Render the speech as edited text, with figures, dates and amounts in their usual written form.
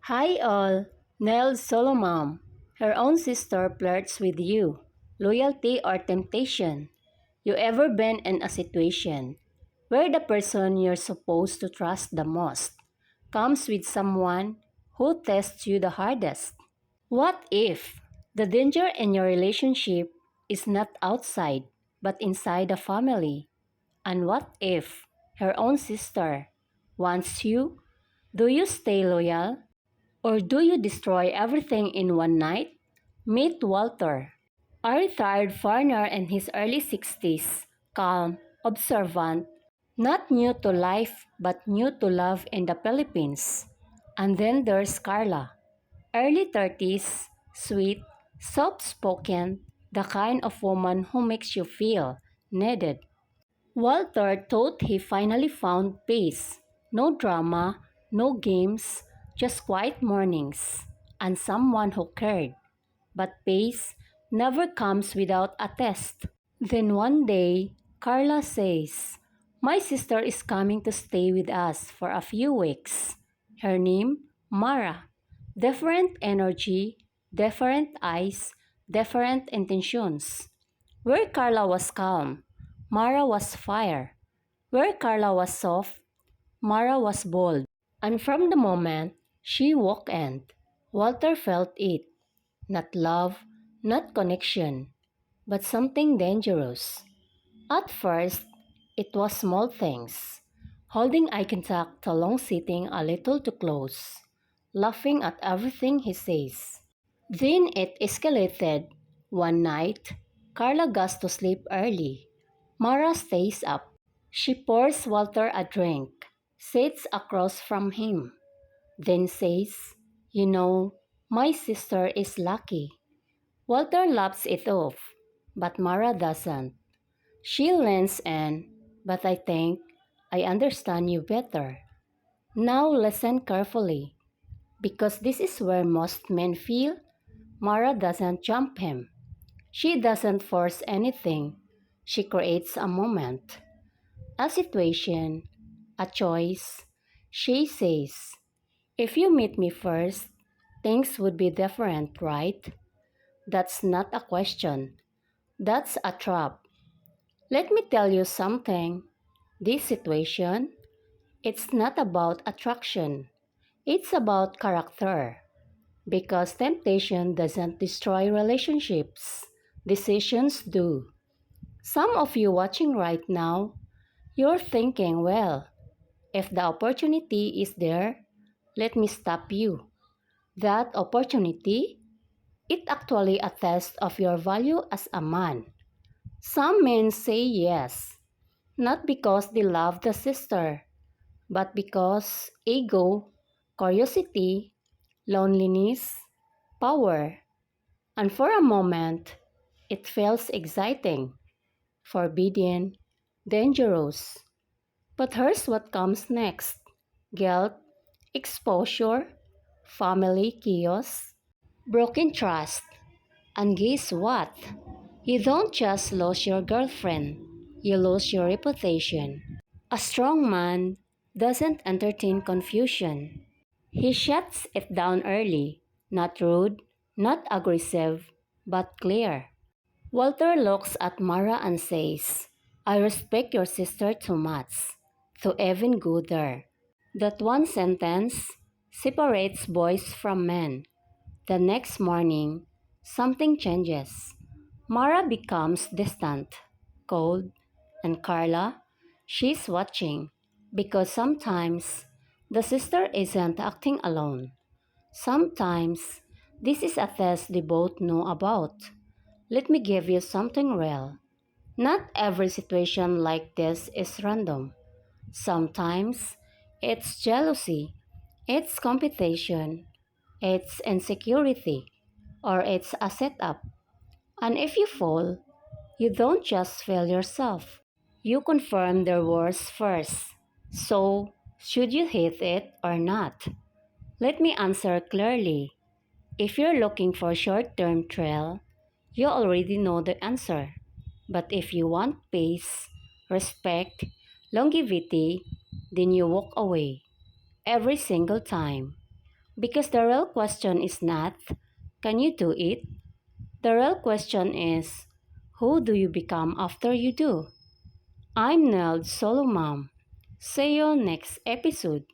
Hi all, Nell Solomon. Her own sister flirts with you. Loyalty or temptation? You ever been in a situation where the person you're supposed to trust the most comes with someone who tests you the hardest? What if the danger in your relationship is not outside but inside the family? And what if her own sister wants you? Do you stay loyal? Or do you destroy everything in one night? Meet Walter, a retired foreigner in his early 60s, calm, observant, not new to life but new to love in the Philippines. And then there's Carla, early 30s, sweet, soft spoken, the kind of woman who makes you feel needed. Walter thought he finally found peace. No drama, no games, just quiet mornings, and someone who cared. But peace never comes without a test. Then one day, Carla says, "My sister is coming to stay with us for a few weeks." Her name, Mara. Different energy, different eyes, different intentions. Where Carla was calm, Mara was fire. Where Carla was soft, Mara was bold. And from the moment she walked in, Walter felt it. Not love, not connection, but something dangerous. At first, it was small things. Holding eye contact along sitting a little too close, laughing at everything he says. Then it escalated. One night, Carla goes to sleep early. Mara stays up. She pours Walter a drink, sits across from him, then says, "You know, my sister is lucky." Walter laughs it off, but Mara doesn't. She leans in, "But I think I understand you better. Now listen carefully, because this is where most men feel." Mara doesn't jump him. She doesn't force anything. She creates a moment, a situation, a choice. She says, "If you meet me first, things would be different, right?" That's not a question. That's a trap. Let me tell you something. This situation, it's not about attraction. It's about character. Because temptation doesn't destroy relationships. Decisions do. Some of you watching right now, you're thinking, well, if the opportunity is there, let me stop you. That opportunity, it actually a test of your value as a man. Some men say yes, not because they love the sister, but because ego, curiosity, loneliness, power. And for a moment, it feels exciting, forbidden, dangerous. But here's what comes next: guilt, exposure, family chaos, broken trust. And guess what? You don't just lose your girlfriend, you lose your reputation. A strong man doesn't entertain confusion. He shuts it down early, not rude, not aggressive, but clear. Walter looks at Mara and says, "I respect your sister too much to even go there." That one sentence separates boys from men. The next morning, something changes. Mara becomes distant, cold, and Carla, she's watching because sometimes the sister isn't acting alone. Sometimes this is a test they both know about. Let me give you something real. Not every situation like this is random. Sometimes it's jealousy, it's competition, it's insecurity, or it's a setup. And if you fall, you don't just fail yourself. You confirm their words first. So, should you hate it or not? Let me answer clearly. If you're looking for short-term thrill, you already know the answer. But if you want peace, respect, longevity, then you walk away every single time. Because the real question is not, can you do it? The real question is, who do you become after you do? I'm Neld Solomam. See you next episode.